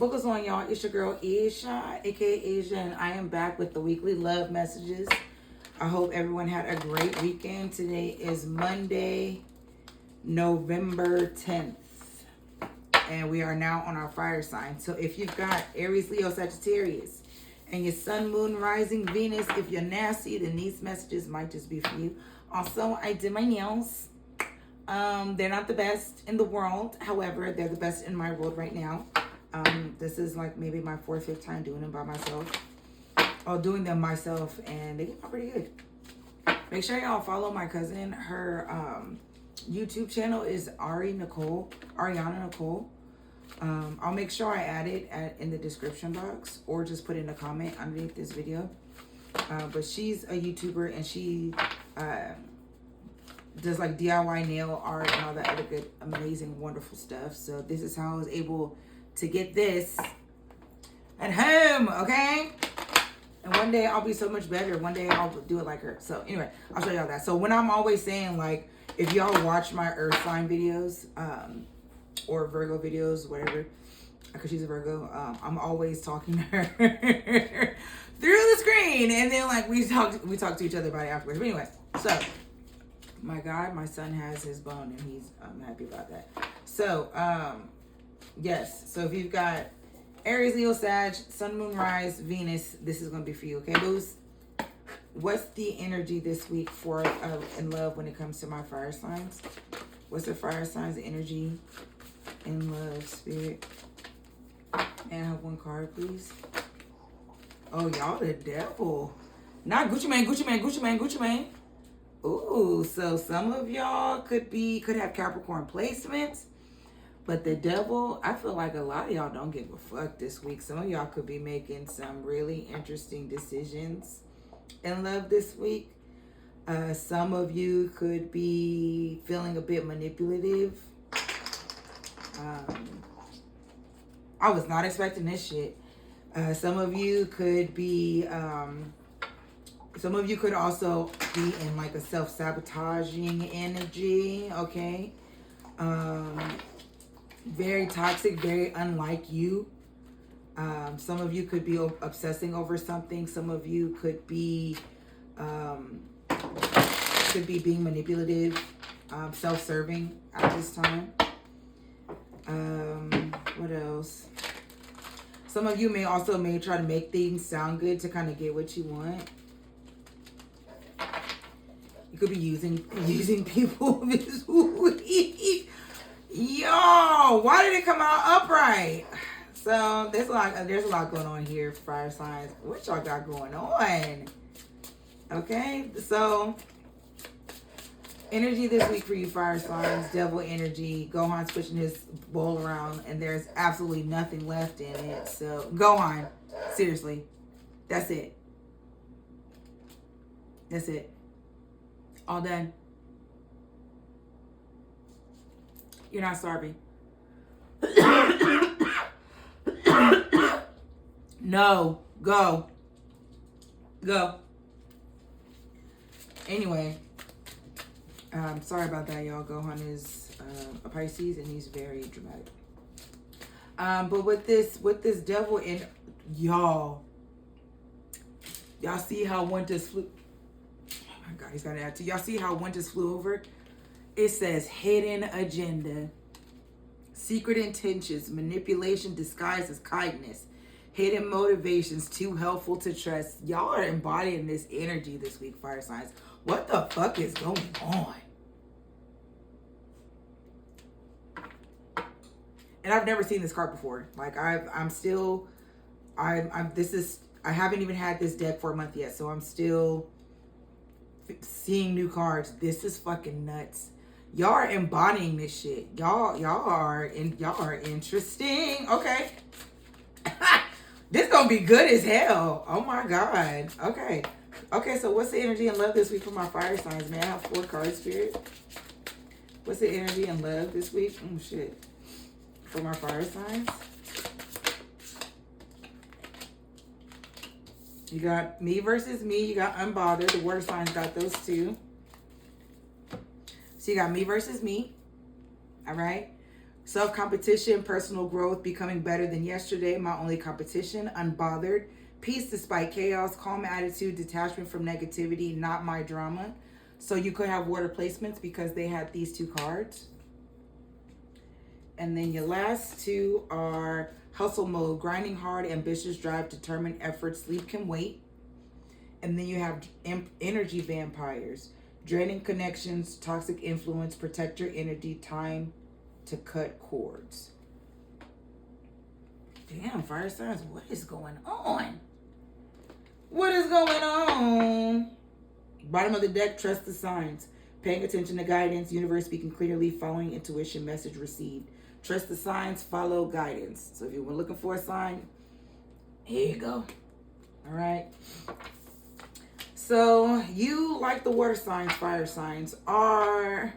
What goes on, y'all? It's your girl Asia, aka Asia, and I am back with the weekly love messages. I hope everyone had a great weekend. Today is Monday, November 10th, and we are now on our fire sign. So if you've got Aries, Leo, Sagittarius, and your sun, moon, rising, Venus, if you're nasty, then these messages might just be for you. Also, I did my nails. They're not the best in the world. However, they're the best in my world right now. This is like maybe my 4th, 5th time doing them by myself. Or doing them myself, and they came out pretty good. Make sure y'all follow my cousin. Her YouTube channel is Ariana Nicole. I'll make sure I add it in the description box or just put in a comment underneath this video. But she's a YouTuber and she does like DIY nail art and all that other good, amazing, wonderful stuff. So this is how I was able to get this at home, okay? And one day I'll be so much better. One day I'll do it like her. So anyway, I'll show y'all that. So when I'm always saying, like, if y'all watch my earth sign videos, or Virgo videos, whatever, because she's a Virgo, I'm always talking to her through the screen. And then like we talk to each other about it afterwards. But anyway, so my God, my son has his bone and I'm happy about that. So, yes. So if you've got Aries, Leo, Sag, Sun, Moon, Rise, Venus, this is going to be for you, okay, booze? What's the energy this week for in love when it comes to my fire signs? What's the fire signs energy in love, spirit? And I have one card, please. Oh, y'all the devil. Not Gucci Mane. Ooh, so some of y'all could have Capricorn placements. But the devil, I feel like a lot of y'all don't give a fuck this week. Some of y'all could be making some really interesting decisions in love this week. Some of you could be feeling a bit manipulative. I was not expecting this shit. Some of you could be, some of you could also be in like a self-sabotaging energy, okay? Very toxic, very unlike you. Some of you could be obsessing over something. Some of you could be being manipulative, self-serving at this time. What else? Some of you may try to make things sound good to kind of get what you want. You could be using people this week. Yo, why did it come out upright? So there's a lot going on here, fire signs. What y'all got going on? Okay, so energy this week for you, fire signs. Devil energy. Gohan's pushing his bowl around, and there's absolutely nothing left in it. So Gohan, seriously, that's it. That's it. All done. You're not starving. No. Go. Anyway. Sorry about that, y'all. Gohan is a Pisces and he's very dramatic. But with this devil in y'all see how one just flew. Oh my God, he's got an attitude. Y'all see how one just flew over? It says hidden agenda, secret intentions, manipulation disguised as kindness, hidden motivations too helpful to trust. Y'all are embodying this energy this week, fire signs. What the fuck is going on? And I've never seen this card before. Like I haven't even had this deck for a month yet, so I'm still seeing new cards. This is fucking nuts. Y'all are embodying this shit. Y'all are interesting. Okay. This gonna be good as hell. Oh my God. Okay. Okay, so what's the energy and love this week for my fire signs? Man, I have 4 cards, spirit. What's the energy and love this week? Oh shit. For my fire signs. You got me versus me. You got unbothered. The water signs got those too. So you got me versus me. All right. Self-competition, personal growth, becoming better than yesterday, my only competition, unbothered, peace despite chaos, calm attitude, detachment from negativity, not my drama. So you could have water placements because they had these two cards. And then your last two are hustle mode, grinding hard, ambitious drive, determined effort, sleep can wait. And then you have energy vampires, draining connections, toxic influence, protect your energy, time to cut cords. Damn, fire signs, what is going on? What is going on? Bottom of the deck, trust the signs. Paying attention to guidance, universe speaking clearly, following intuition, message received. Trust the signs, follow guidance. So if you were looking for a sign, here you go. All right. So you, like the water signs, fire signs, are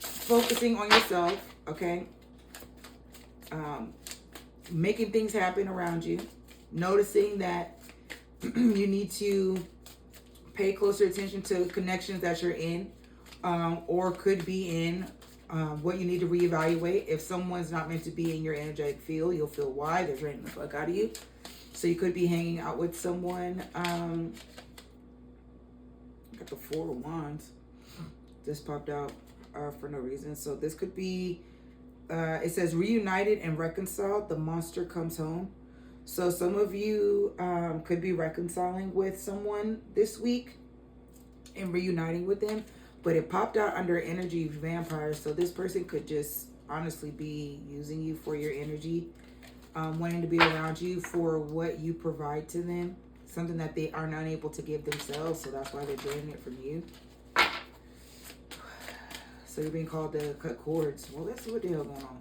focusing on yourself, okay? Making things happen around you. Noticing that you need to pay closer attention to connections that you're in, or could be in, what you need to reevaluate. If someone's not meant to be in your energetic field, you'll feel why. They're draining the fuck out of you. So you could be hanging out with someone. Got the Four of Wands. Just popped out for no reason. So this could be, it says reunited and reconciled. The monster comes home. So some of you could be reconciling with someone this week and reuniting with them. But it popped out under energy vampire. So this person could just honestly be using you for your energy. Wanting to be around you for what you provide to them. Something that they are not able to give themselves. So that's why they're draining it from you. So you're being called to cut cords. Well, let's see what the hell going on.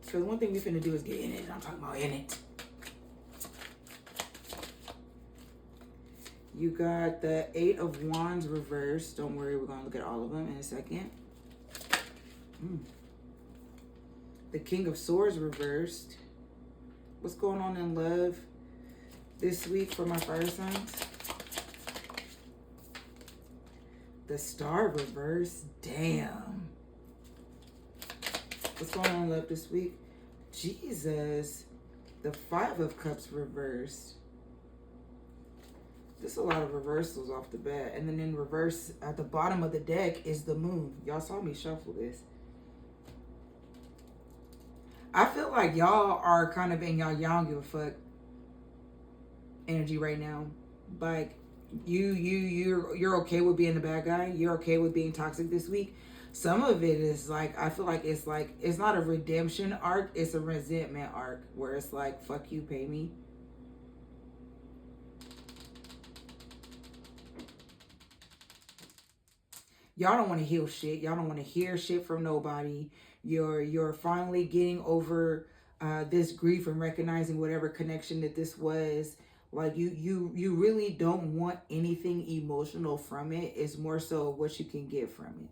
Because one thing we're finna do is get in it. I'm talking about in it. You got the Eight of Wands reversed. Don't worry, we're going to look at all of them in a second. The King of Swords reversed. What's going on in love this week for my fire signs? The Star reversed. Damn. What's going on in love this week? Jesus. The Five of Cups reversed. There's a lot of reversals off the bat. And then in reverse, at the bottom of the deck is the Moon. Y'all saw me shuffle this. I feel like y'all are kind of in y'all don't give a fuck energy right now. Like you're okay with being the bad guy. You're okay with being toxic this week. Some of it is like, I feel like it's not a redemption arc, it's a resentment arc where it's like, fuck you, pay me. Y'all don't want to heal shit. Y'all don't want to hear shit from nobody. You're finally getting over this grief and recognizing whatever connection that this was. Like you really don't want anything emotional from it. It's more so what you can get from it.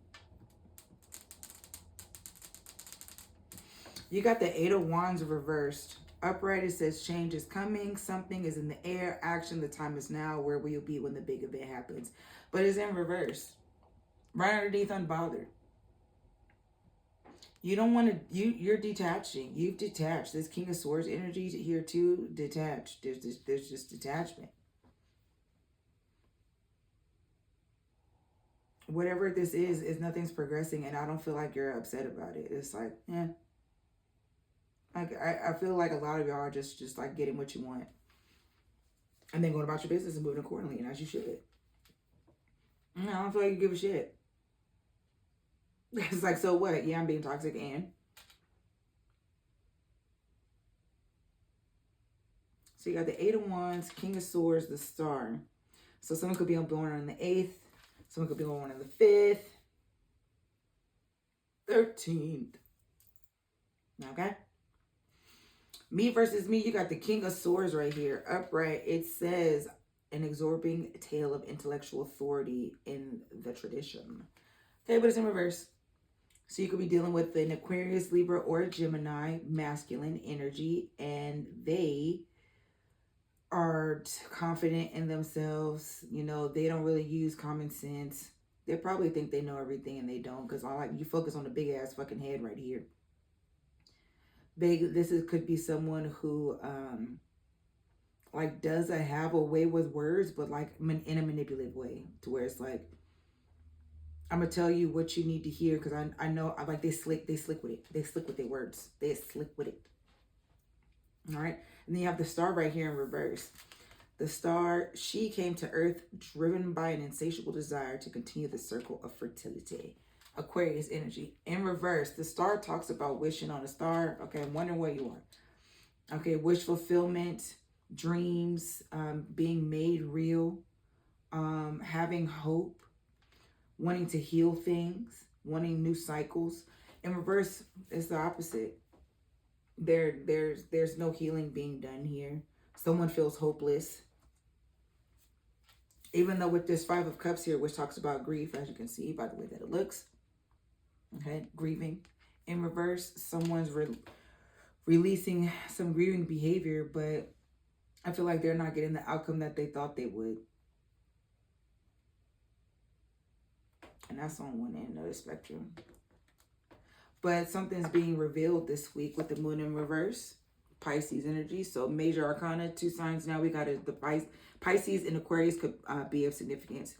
You got the Eight of Wands reversed. Upright, it says change is coming. Something is in the air. Action, the time is now. Where will you be when the big event happens? But it's in reverse. Right underneath unbothered. You don't want to, you're detaching. You've detached. This King of Swords energy here too, detached. There's just detachment. Whatever this is nothing's progressing, and I don't feel like you're upset about it. It's like, yeah. I feel like a lot of y'all are just like getting what you want. And then going about your business and moving accordingly, and as you should. I don't feel like you give a shit. It's like, so what? Yeah, I'm being toxic and. So you got the Eight of Wands, King of Swords, the Star. So someone could be born on the 8th. Someone could be born on the 5th. 13th. Okay? Me versus me, you got the King of Swords right here. Upright, it says an absorbing tale of intellectual authority in the tradition. Okay, but it's in reverse. So you could be dealing with an Aquarius, Libra, or a Gemini, masculine energy, and they are confident in themselves. You know, they don't really use common sense. They probably think they know everything and they don't, because all like you focus on the big ass fucking head right here. Could be someone who like doesn't have a way with words, but like in a manipulative way, to where it's like, I'm gonna tell you what you need to hear, because I know I like they slick with it. They slick with their words. They slick with it. All right, and then you have the star right here in reverse. The star, she came to Earth driven by an insatiable desire to continue the circle of fertility. Aquarius energy. In reverse, the star talks about wishing on a star. Okay, I'm wondering where you are. Okay, wish fulfillment, dreams, being made real, having hope, wanting to heal things, wanting new cycles. In reverse, it's the opposite. There's no healing being done here. Someone feels hopeless. Even though with this 5 of Cups here, which talks about grief, as you can see by the way that it looks. Okay, grieving. In reverse, someone's releasing some grieving behavior, but I feel like they're not getting the outcome that they thought they would. And that's on one end of the spectrum. But something's being revealed this week with the moon in reverse. Pisces energy. So major arcana, 2 signs now. We got the Pisces and Aquarius could be of significance.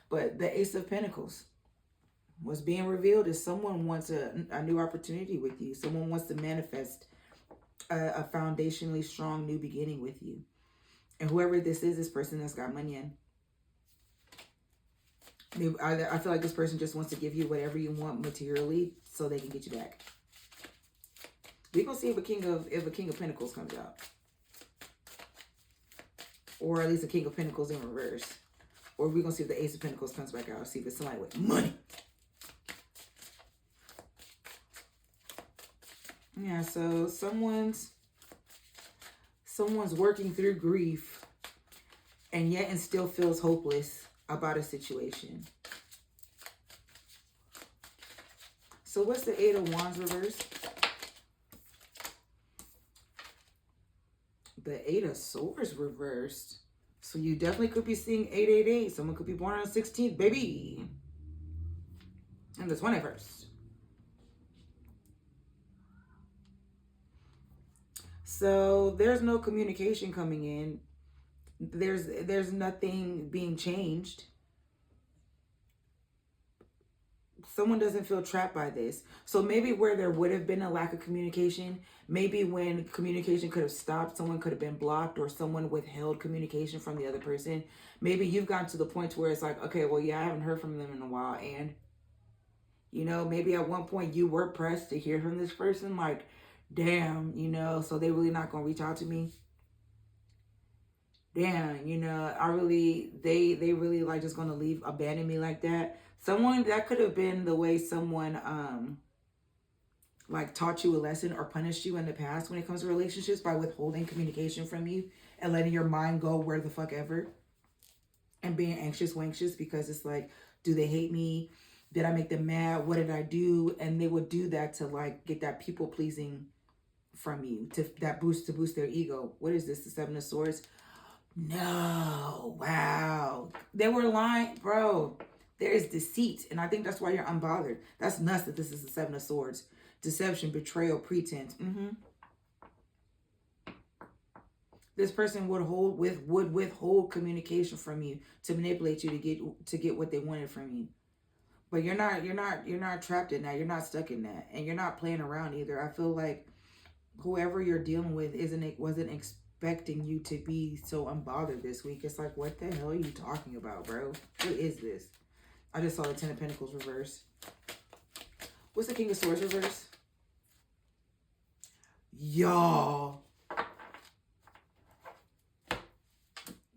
But the Ace of Pentacles. What's being revealed is someone wants a new opportunity with you. Someone wants to manifest a foundationally strong new beginning with you. And whoever this is, this person that's got money in. I feel like this person just wants to give you whatever you want materially so they can get you back. We're gonna see if a King of Pentacles comes out, or at least a King of Pentacles in reverse, or we're gonna see if the Ace of Pentacles comes back out. See if it's somebody with money. Yeah, so someone's working through grief, and yet and still feels hopeless about a situation. So what's the 8 of Wands reverse? The 8 of Swords reversed. So you definitely could be seeing 888. Someone could be born on the 16th, baby. And the 21st. So there's no communication coming in. There's nothing being changed. Someone doesn't feel trapped by this. So maybe where there would have been a lack of communication, maybe when communication could have stopped, someone could have been blocked, or someone withheld communication from the other person. Maybe you've gotten to the point where it's like, okay, well, yeah, I haven't heard from them in a while. And, you know, maybe at one point you were pressed to hear from this person. Like, damn, you know, so they really not going to reach out to me. Damn, you know, they really like just going to abandon me like that. Someone, that could have been the way someone, like taught you a lesson or punished you in the past when it comes to relationships, by withholding communication from you and letting your mind go where the fuck ever. And being anxious, because it's like, do they hate me? Did I make them mad? What did I do? And they would do that to like get that people pleasing from you, to boost their ego. What is this? The 7 of Swords? No. Wow. They were lying, bro. There is deceit, and I think that's why you're unbothered. That's nuts that this is the 7 of Swords. Deception, betrayal, pretense. This person would withhold communication from you to manipulate you to get what they wanted from you. But you're not trapped in that. You're not stuck in that, and you're not playing around either. I feel like whoever you're dealing with wasn't expecting you to be so unbothered this week. It's like, what the hell are you talking about, bro? What is this? I just saw the 10 of Pentacles reverse. What's the King of Swords reverse? Y'all.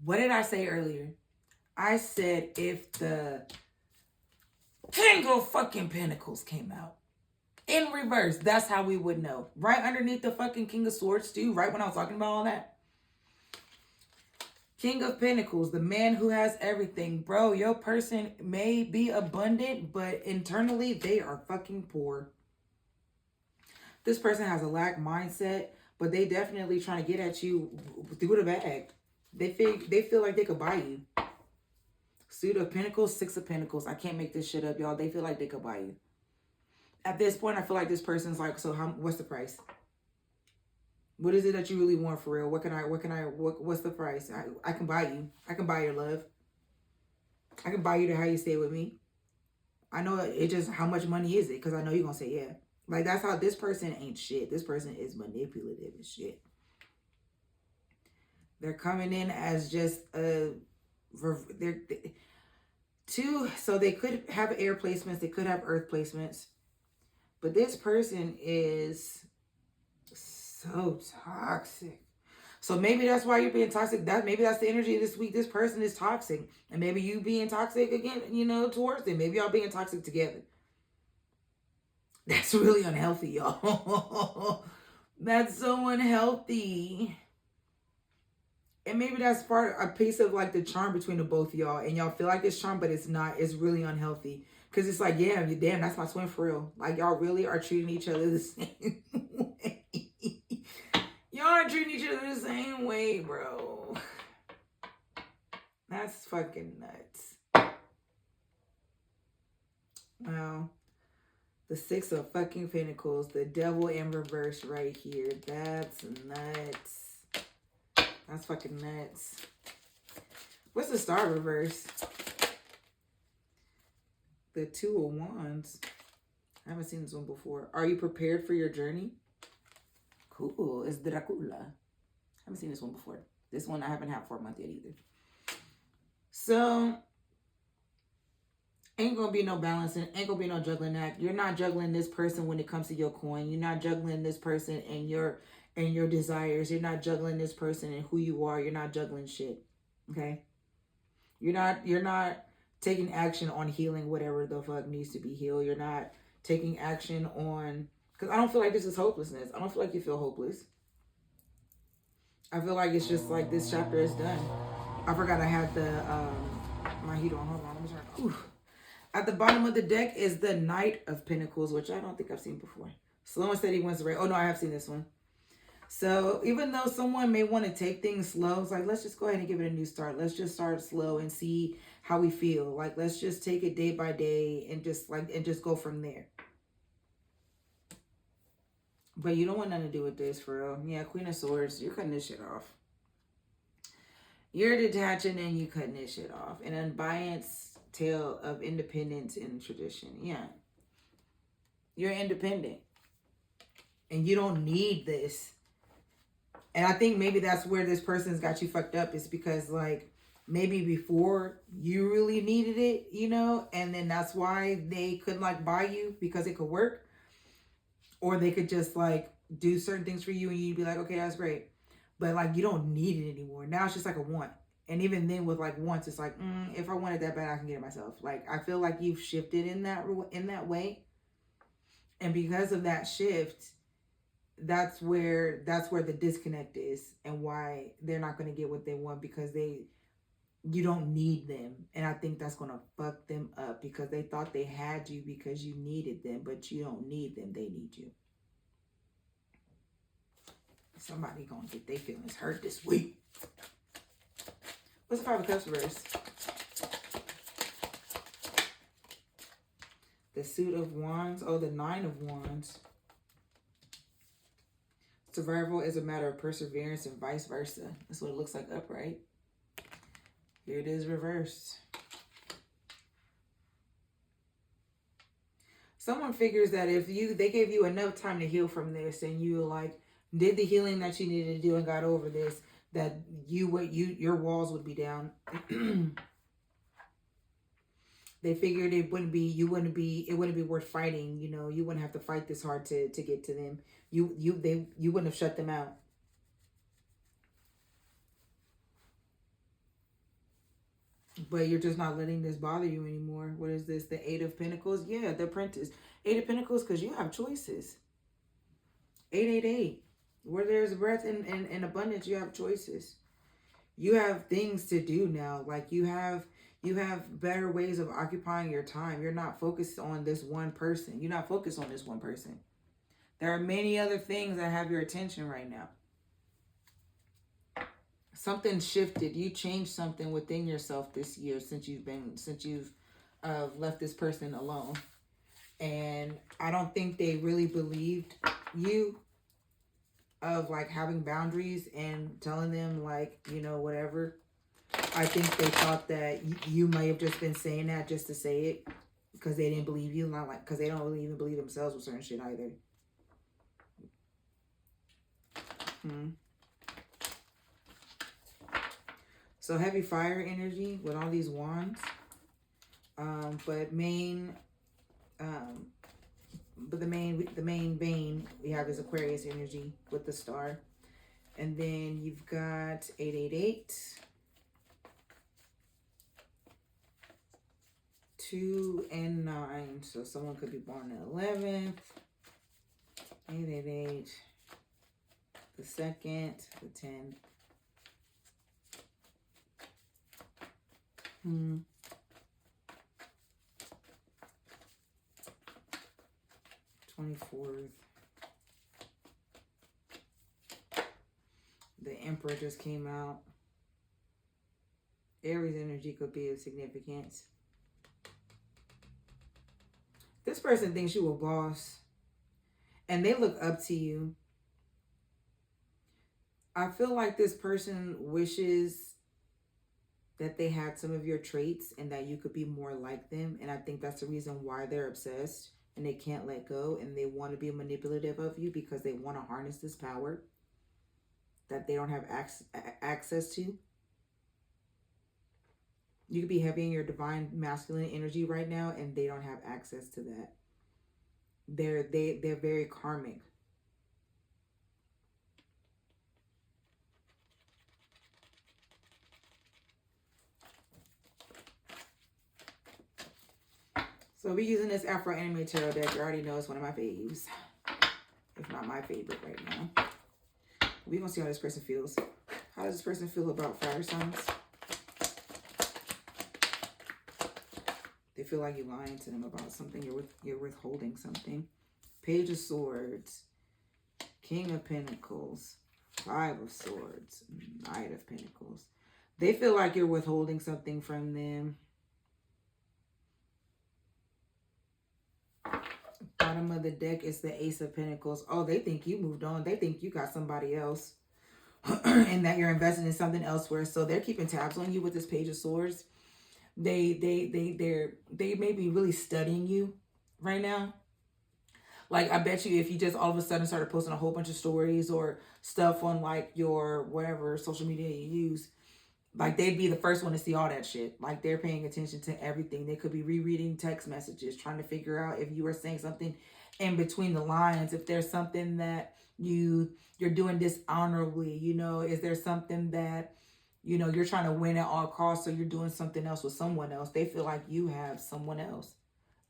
What did I say earlier? I said if the King of fucking Pentacles came out in reverse, that's how we would know. Right underneath the fucking King of Swords too, right when I was talking about all that. King of Pentacles, the man who has everything. Bro, your person may be abundant, but internally they are fucking poor. This person has a lack mindset, but they definitely trying to get at you through the bag. They feel like they could buy you. Suit of Pentacles, Six of Pentacles. I can't make this shit up, y'all. They feel like they could buy you. At this point, I feel like this person's like, so what's the price? What is it that you really want for real? What's the price? I can buy you. I can buy your love. I can buy you to how you stay with me. I know it just, how much money is it? Because I know you're going to say yeah. Like, that's how this person ain't shit. This person is manipulative as shit. They're coming in as just they're two, so they could have air placements, they could have earth placements. But this person is so toxic. So maybe that's why you're being toxic. Maybe that's the energy of this week. This person is toxic. And maybe you being toxic again, towards them. Maybe y'all being toxic together. That's really unhealthy, y'all. That's so unhealthy. And maybe that's a piece of like the charm between the both of y'all. And y'all feel like it's charm, but it's not. It's really unhealthy. Because it's like, yeah, damn, that's my twin for real. Like, y'all really are treating each other the same way. Y'all are treating each other the same way, bro. That's fucking nuts. Wow. The Six of fucking Pentacles. The Devil in reverse right here. That's nuts. That's fucking nuts. What's the Star reverse? The Two of Wands. I haven't seen this one before. Are you prepared for your journey? Cool. It's Dracula. I haven't seen this one before. This one I haven't had for a month yet either. So, ain't gonna be no balancing. Ain't gonna be no juggling act. You're not juggling this person when it comes to your coin. You're not juggling this person and your desires. You're not juggling this person and who you are. You're not juggling shit. Okay? You're not taking action on healing whatever the fuck needs to be healed. You're not taking action on, because I don't feel like this is hopelessness. I don't feel like you feel hopeless. I feel like it's just like this chapter is done. I forgot I had the my heat on. Hold on, let me turn. Ooh. At the bottom of the deck is the Knight of Pentacles, which I don't think I've seen before. Slow and steady wins the race. Oh no, I have seen this one. So even though someone may want to take things slow, it's like, let's just go ahead and give it a new start. Let's just start slow and see how we feel. Like, let's just take it day by day and just go from there. But you don't want nothing to do with this, for real. Yeah, Queen of Swords, you're cutting this shit off. You're detaching and you cutting this shit off. An unbiased tale of independence and tradition. Yeah. You're independent. And you don't need this. And I think maybe that's where this person's got you fucked up, is because, like, maybe before you really needed it, and then that's why they couldn't, like, buy you because it could work. Or they could just, like, do certain things for you and you'd be like, okay, that's great. But, like, you don't need it anymore. Now it's just like a want. And even then with, like, wants, it's like, if I want it that bad, I can get it myself. Like, I feel like you've shifted in that way. And because of that shift, that's where the disconnect is, and why they're not going to get what they want, because you don't need them. And I think that's going to fuck them up, because they thought they had you because you needed them, but you don't need them. They need you. Somebody going to get their feelings hurt this week. What's the Five of Cups reverse? The Suit of Wands. Oh, the Nine of Wands. Survival is a matter of perseverance and vice versa. That's what it looks like upright. Here it is reversed. Someone figures that if they gave you enough time to heal from this, and you like did the healing that you needed to do and got over this, that your walls would be down. They figured it wouldn't be worth fighting. You wouldn't have to fight this hard to get to them. You wouldn't have shut them out. But you're just not letting this bother you anymore. What is this? The Eight of Pentacles? Yeah, the Apprentice. Eight of Pentacles, because you have choices. 888. Where there's breath and abundance, you have choices. You have things to do now. Like, you have better ways of occupying your time. You're not focused on this one person. You're not focused on this one person. There are many other things that have your attention right now. something shifted. You changed something within yourself this year since you've left this person alone. And I don't think they really believed you of like having boundaries and telling them like, you know, whatever. I think they thought that you might have just been saying that just to say it because they didn't believe you, not like because they don't really even believe themselves with certain shit either. So heavy fire energy with all these wands, but the main vein we have is Aquarius energy with the star, and then you've got 888, 2 and 9. So someone could be born the 11th, 888, the 2nd, the 10th. 24th. The Emperor just came out. Aries energy could be of significance. This person thinks you a boss and they look up to you. I feel like this person wishes that they had some of your traits and that you could be more like them. And I think that's the reason why they're obsessed and they can't let go, and they want to be manipulative of you because they want to harness this power that they don't have access to. You could be heavy in your divine masculine energy right now and they don't have access to that. They're very karmic. So we're using this Afro Anime Tarot deck. You already know it's one of my faves. If not my favorite right now. We're going to see how this person feels. How does this person feel about fire signs? They feel like you're lying to them about something. You're withholding something. Page of Swords. King of Pentacles. 5 of Swords. Knight of Pentacles. They feel like you're withholding something from them. Bottom of the deck is the Ace of Pentacles. Oh, they think you moved on. They think you got somebody else. And that you're investing in something elsewhere. So they're keeping tabs on you with this Page of Swords. They may be really studying you right now. Like, I bet you if you just all of a sudden started posting a whole bunch of stories or stuff on like your whatever social media you use, like they'd be the first one to see all that shit. Like they're paying attention to everything. They could be rereading text messages, trying to figure out if you are saying something in between the lines, if there's something that you're doing dishonorably, you know, is there something that, you know, you're trying to win at all costs, so you're doing something else with someone else. They feel like you have someone else.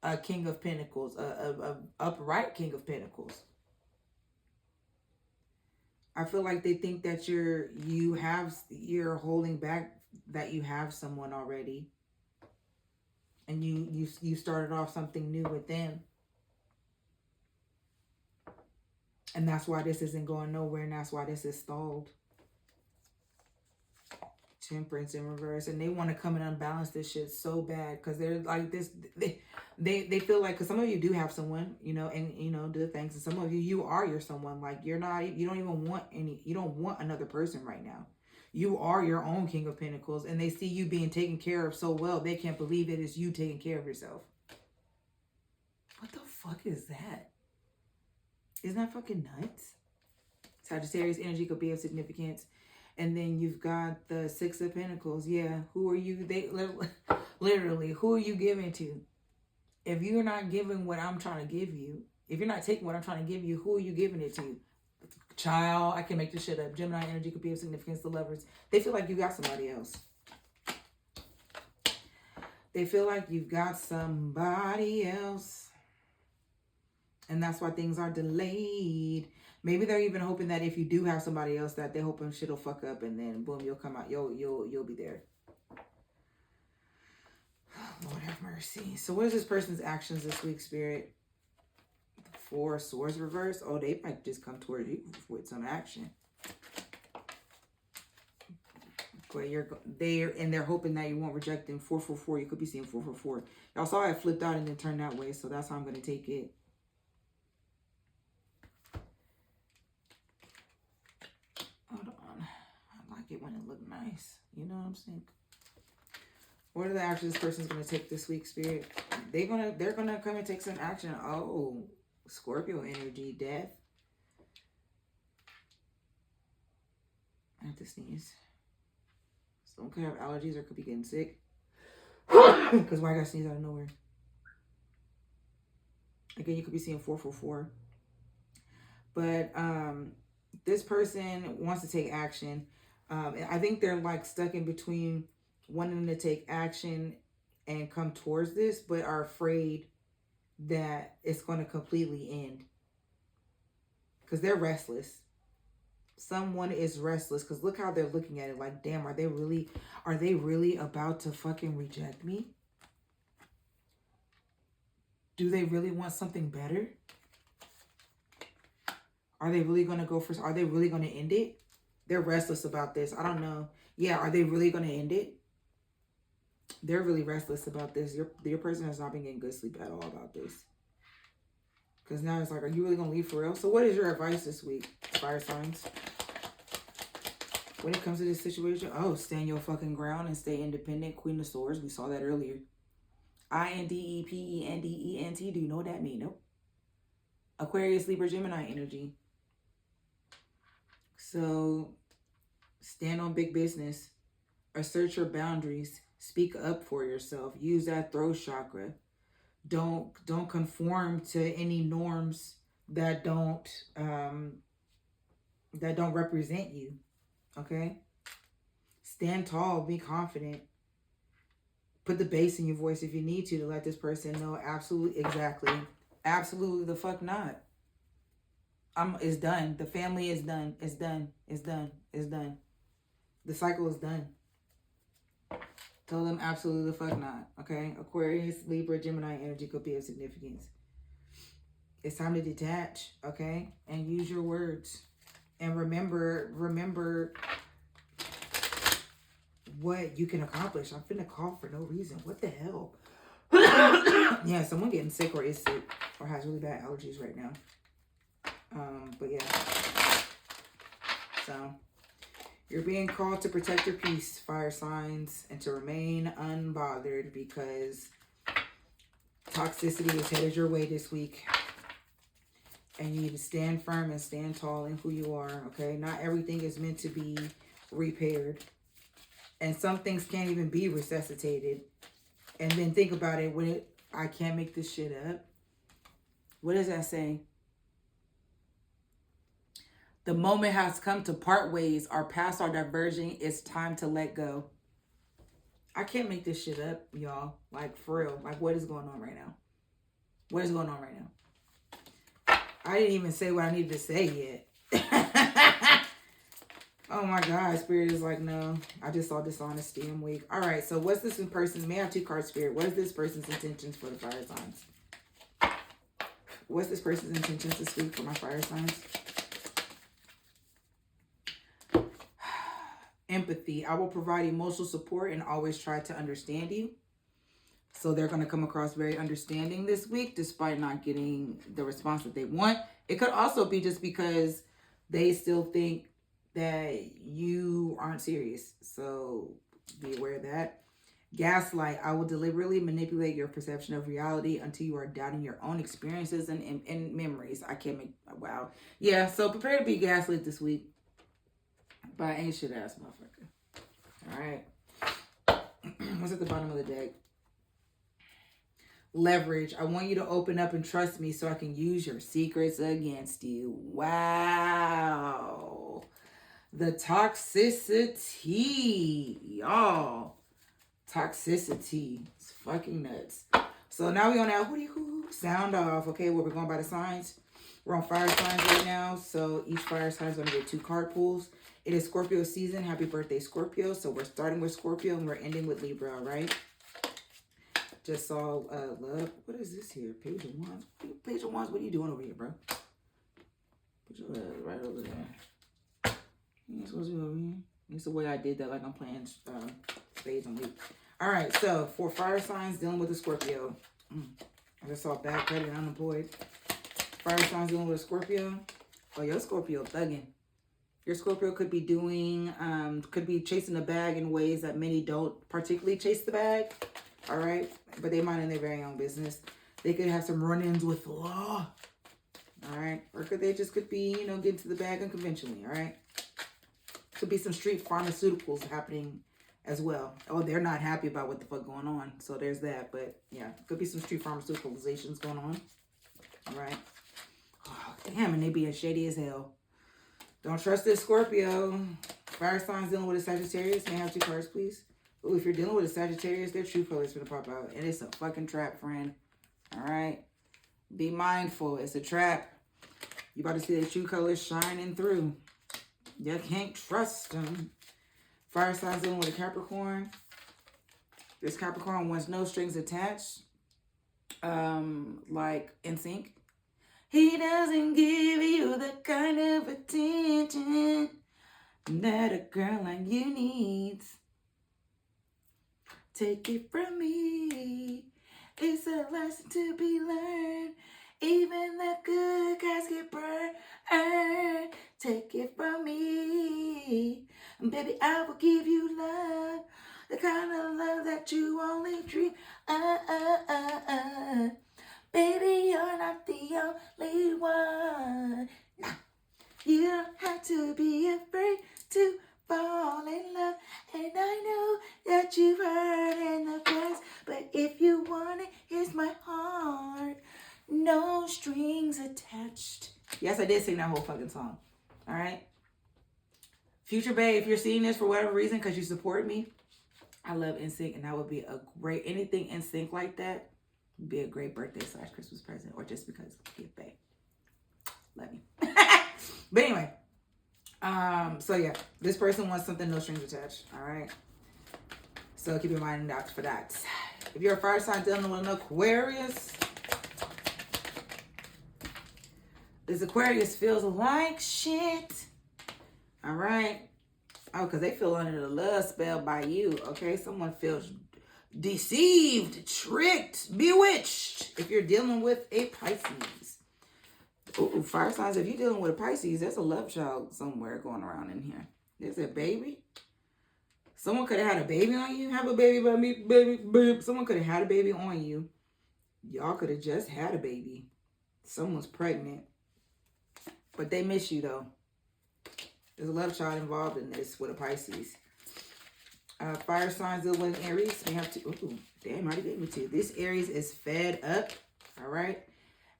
A King of Pentacles, a upright King of Pentacles. I feel like they think that you're holding back, that you have someone already. And you started off something new with them. And that's why this isn't going nowhere, and that's why this is stalled. Temperance in reverse, and they want to come and unbalance this shit so bad because they're like this. They feel like, because some of you do have someone, you know, and you know, do things, and some of you are your someone. Like you don't even want you don't want another person right now. You are your own King of Pentacles, and they see you being taken care of so well, they can't believe it is you taking care of yourself. What the fuck is that? Isn't that fucking nuts? Sagittarius energy could be of significance. And then you've got the 6 of Pentacles. Yeah, who are you? They literally, who are you giving to? If you're not giving what I'm trying to give you, if you're not taking what I'm trying to give you, who are you giving it to? Child, I can make this shit up. Gemini energy could be of significance. The Lovers. They feel like you got somebody else. They feel like you've got somebody else. And that's why things are delayed. Maybe they're even hoping that if you do have somebody else, that they're hoping shit'll fuck up and then boom, you'll come out. You'll be there. Lord have mercy. So what is this person's actions this week, Spirit? 4 Swords reverse. Oh, they might just come toward you with some action. But they're hoping that you won't reject them. 444. You could be seeing 444. Y'all saw it flipped out and then turned that way, so that's how I'm gonna take it. Hold on. I like it when it look nice. You know what I'm saying? What are the actions this person's gonna take this week, Spirit? They're gonna come and take some action. Oh, Scorpio energy, death. I have to sneeze. Someone could have allergies or could be getting sick. Because why I got sneeze out of nowhere? Again, you could be seeing 444. But this person wants to take action. I think they're like stuck in between wanting to take action and come towards this, but are afraid that it's going to completely end. Because they're restless. Someone is restless because look how they're looking at it. Like, damn, are they really about to fucking reject me? Do they really want something better? Are they really going to are they really going to end it? They're restless about this. I don't know. Yeah, are they really going to end it? They're really restless about this. Your person has not been getting good sleep at all about this. Because now it's like, are you really going to leave for real? So what is your advice this week, fire signs? When it comes to this situation, oh, stand your fucking ground and stay independent. Queen of Swords, we saw that earlier. Independent. Do you know what that means? Nope. Aquarius, Libra, Gemini energy. So, stand on big business. Assert your boundaries. Speak up for yourself. Use that throat chakra. Don't conform to any norms that don't represent you. Okay? Stand tall. Be confident. Put the bass in your voice if you need to let this person know absolutely, exactly. Absolutely the fuck not. It's done. The family is done. It's done. It's done. It's done. The cycle is done. Tell them absolutely the fuck not. Okay? Aquarius, Libra, Gemini energy could be of significance. It's time to detach. Okay? And use your words. And remember what you can accomplish. I'm finna cough for no reason. What the hell? Yeah, someone getting sick or is sick or has really bad allergies right now. But yeah. So, you're being called to protect your peace, fire signs, and to remain unbothered because toxicity is headed your way this week. And you need to stand firm and stand tall in who you are, okay? Not everything is meant to be repaired. And some things can't even be resuscitated. And then think about it. I can't make this shit up. What does that say? The moment has come to part ways. Our paths are diverging. It's time to let go. I can't make this shit up, y'all. Like, for real. Like, what is going on right now? What is going on right now? I didn't even say what I needed to say yet. Oh my God, Spirit is like, no. I just saw dishonesty. I'm weak. All right, so what's this person's... May I have 2 cards, Spirit? What is this person's intentions for the fire signs? What's this person's intentions this week for my fire signs? Empathy. I will provide emotional support and always try to understand you. So they're going to come across very understanding this week, despite not getting the response that they want. It could also be just because they still think that you aren't serious. So be aware of that. Gaslight. I will deliberately manipulate your perception of reality until you are doubting your own experiences and memories. I can't make... Wow. Yeah, so prepare to be gaslit this week. By ain't shit ass motherfucker. Alright. What's at the bottom of the deck? Leverage. I want you to open up and trust me so I can use your secrets against you. Wow. The toxicity. Y'all. Toxicity. It's fucking nuts. So now we on that hoo sound off. Okay, where we're going by the signs. We're on fire signs right now. So each fire sign is going to get 2 card pulls. It is Scorpio season. Happy birthday, Scorpio. So we're starting with Scorpio and we're ending with Libra, all right? Just saw love. What is this here? Page of Wands. Page of Wands, what are you doing over here, bro? Put your right over there. You ain't supposed to be over here. It's the way I did that, like I'm playing spades and week. All right, so for fire signs dealing with a Scorpio. I just saw bad credit and unemployed. Fire signs dealing with a Scorpio. Oh, your Scorpio thugging. Your Scorpio could be doing, could be chasing the bag in ways that many don't particularly chase the bag. All right, but they mind in their very own business. They could have some run-ins with the law. All right, or they just could be, you know, getting to the bag unconventionally. All right, could be some street pharmaceuticals happening as well. Oh, they're not happy about what the fuck going on, so there's that. But yeah, could be some street pharmaceuticalizations going on. All right. Oh, damn, and they being shady as hell. Don't trust this Scorpio. Fire signs dealing with a Sagittarius. May I have 2 cards, please? Ooh, if you're dealing with a Sagittarius, their true colors gonna pop out, and it's a fucking trap, friend. All right. Be mindful. It's a trap. You about to see their true colors shining through. You can't trust them. Fire signs dealing with a Capricorn. This Capricorn wants no strings attached. Like NSYNC. He doesn't give you the kind of attention that a girl like you needs. Take it from me. It's a lesson to be learned. Even the good guys get burned. Take it from me. Baby, I will give you love. The kind of love that you only dream. Baby, you're not the only one. Nah. You don't have to be afraid to fall in love. And I know that you've heard in the past. But if you want it, here's my heart. No strings attached. Yes, I did sing that whole fucking song. All right. Future babe, if you're seeing this for whatever reason, because you support me, I love NSYNC, and that would be a great, anything NSYNC like that would be a great birthday / Christmas present, or just because gift babe. Love you. But anyway, so yeah, this person wants something no strings attached. All right. So keep in mind that for that. If you're a fire sign dealing with an Aquarius, this Aquarius feels like shit. All right. Oh, because they feel under the love spell by you. Okay. Someone feels deceived, tricked, bewitched. If you're dealing with a Pisces. Ooh, fire signs. If you're dealing with a Pisces, there's a love child somewhere going around in here. There's a baby. Someone could have had a baby on you. Have a baby by me, baby. Someone could have had a baby on you. Y'all could have just had a baby. Someone's pregnant. But they miss you, though. There's a love child involved in this with a Pisces. Fire signs dealing with Aries. May have to. Ooh, damn, I already gave me 2. This Aries is fed up. All right.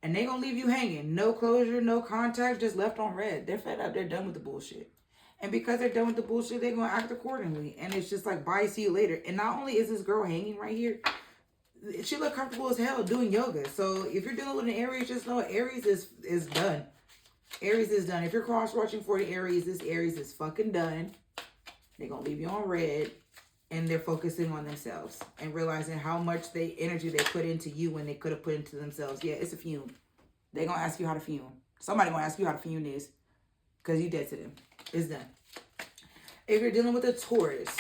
And they gonna leave you hanging. No closure, no contact, just left on red. They're fed up. They're done with the bullshit. And because they're done with the bullshit, they're gonna act accordingly. And it's just like, bye, see you later. And not only is this girl hanging right here, she look comfortable as hell doing yoga. So if you're dealing with an Aries, just know Aries is done. Aries is done. If you're cross-watching for the Aries, this Aries is fucking done. They're gonna leave you on red. And they're focusing on themselves and realizing how much energy they put into you when they could have put into themselves. Yeah, it's a fume. They're going to ask you how to fume. Somebody going to ask you how to fume this because you dead to them. It's done. If you're dealing with a Taurus,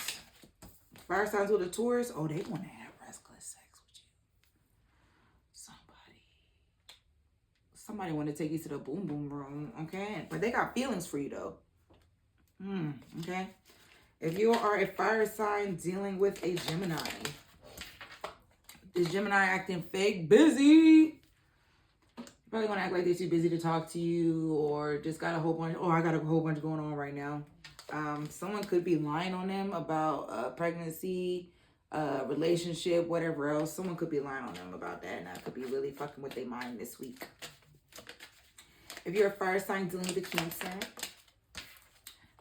fire signs with a Taurus, oh, they want to have restless sex with you. Somebody want to take you to the boom boom room, okay? But they got feelings for you, though. Okay? If you are a fire sign dealing with a Gemini, is Gemini acting fake busy? Probably gonna act like they're too busy to talk to you, or just got a whole bunch. Oh, I got a whole bunch going on right now. Someone could be lying on them about pregnancy, relationship, whatever else. Someone could be lying on them about that, and that could be really fucking with their mind this week. If you're a fire sign dealing with a Cancer,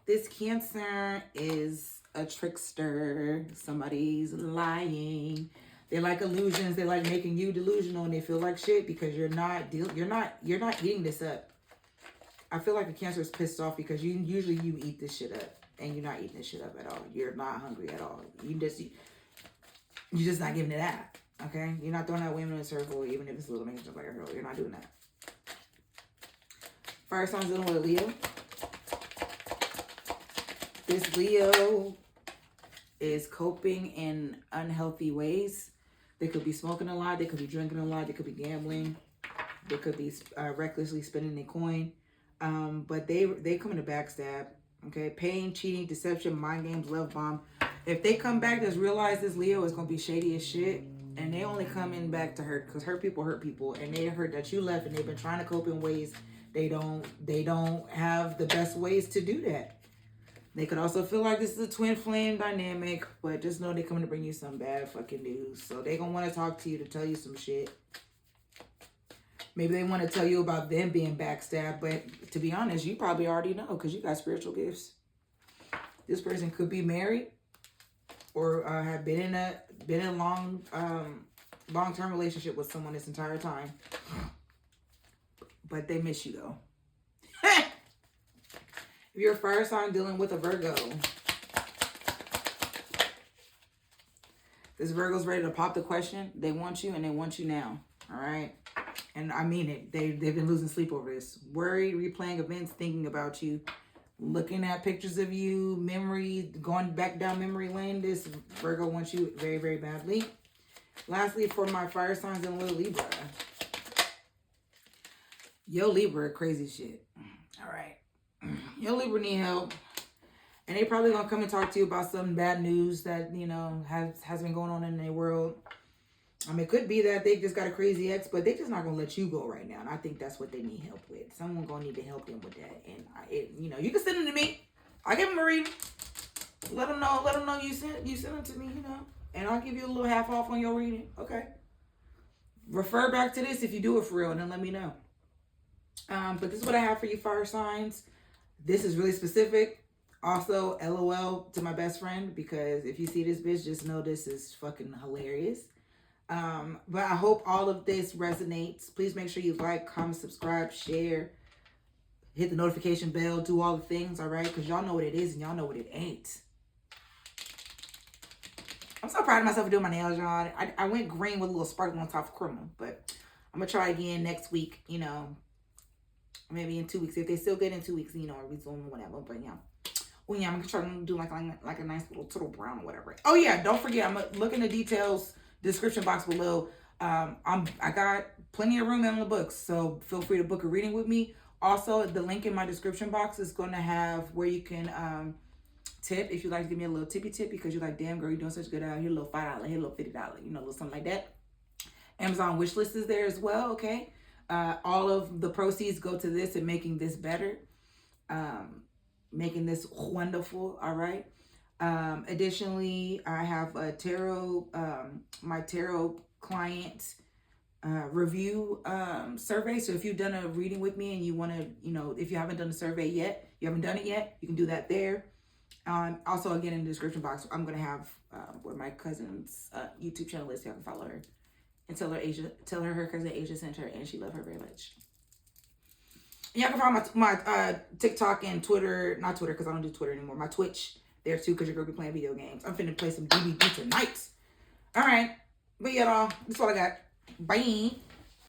this Cancer is a trickster. Somebody's lying. They like illusions. They like making you delusional, and they feel like shit because you're not eating this up. I feel like a Cancer is pissed off because you eat this shit up, and you're not eating this shit up at all. You're not hungry at all. You're just not giving it out. Okay, you're not throwing out women in a circle, even if it's a little makes you look like a girl. You're not doing that. Fire signs dealing with a Leo. This Leo is coping in unhealthy ways. They could be smoking a lot. They could be drinking a lot. They could be gambling. They could be recklessly spending their coin. But they come in a backstab. Okay, pain, cheating, deception, mind games, love bomb. If they come back, just realize this Leo is gonna be shady as shit, and they only come in back to hurt, because hurt people, and they heard that you left, and they've been trying to cope in ways they don't have the best ways to do that. They could also feel like this is a twin flame dynamic, but just know they're coming to bring you some bad fucking news. So they gonna want to talk to you to tell you some shit. Maybe they want to tell you about them being backstabbed, but to be honest, you probably already know because you got spiritual gifts. This person could be married or have been in a long-term relationship with someone this entire time, but they miss you though. If you're a fire sign dealing with a Virgo, this Virgo's ready to pop the question. They want you and they want you now. All right. And I mean it. They've been losing sleep over this. Worried, replaying events, thinking about you, looking at pictures of you, memory, going back down memory lane. This Virgo wants you very, very badly. Lastly, for my fire signs and little Libra. Yo, Libra, crazy shit. All right. Yo, Libra need help. And they probably gonna come and talk to you about some bad news that, you know, has been going on in their world. It could be that they just got a crazy ex, but they just not gonna let you go right now. And I think that's what they need help with. Someone gonna need to help them with that. And you can send them to me. I'll give them a reading. Let them know you sent them to me, you know. And I'll give you a little half off on your reading. Okay. Refer back to this if you do it for real, and then let me know. But this is what I have for you, fire signs. This is really specific. Also, LOL to my best friend, because if you see this bitch, just know this is fucking hilarious. But I hope all of this resonates. Please make sure you like, comment, subscribe, share, hit the notification bell, do all the things, all right? Because y'all know what it is and y'all know what it ain't. I'm so proud of myself for doing my nails, y'all. I went green with a little sparkle on top of caramel, but I'm going to try again next week, you know, maybe in 2 weeks. If they still good in 2 weeks, you know, or resume or whatever, but yeah. Oh yeah, I'm going to try to do like a nice little turtle brown or whatever. Oh yeah, don't forget, I'm going to look in the details, description box below. I got plenty of room in the books, so feel free to book a reading with me. Also, the link in my description box is going to have where you can tip if you'd like to give me a little tippy tip, because you're like, damn girl, you're doing such good out here, a little $5, here a little $50, you know, a little something like that. Amazon wish list is there as well. Okay, all of the proceeds go to this and making this better, making this wonderful. All right. Additionally, I have a tarot, my tarot client review survey. So if you've done a reading with me and you want to, you know, if you haven't done the survey yet, you haven't done it yet, you can do that there. Also, again, in the description box, I'm going to have where my cousin's YouTube channel is, so you can follow her and tell her cousin Asia sent her and she loved her very much. And y'all can follow my TikTok and Twitter, not Twitter because I don't do Twitter anymore, my Twitch there too, because your girl be playing video games. I'm finna play some DBD tonight. All right. But yeah, that's all I got. Bye.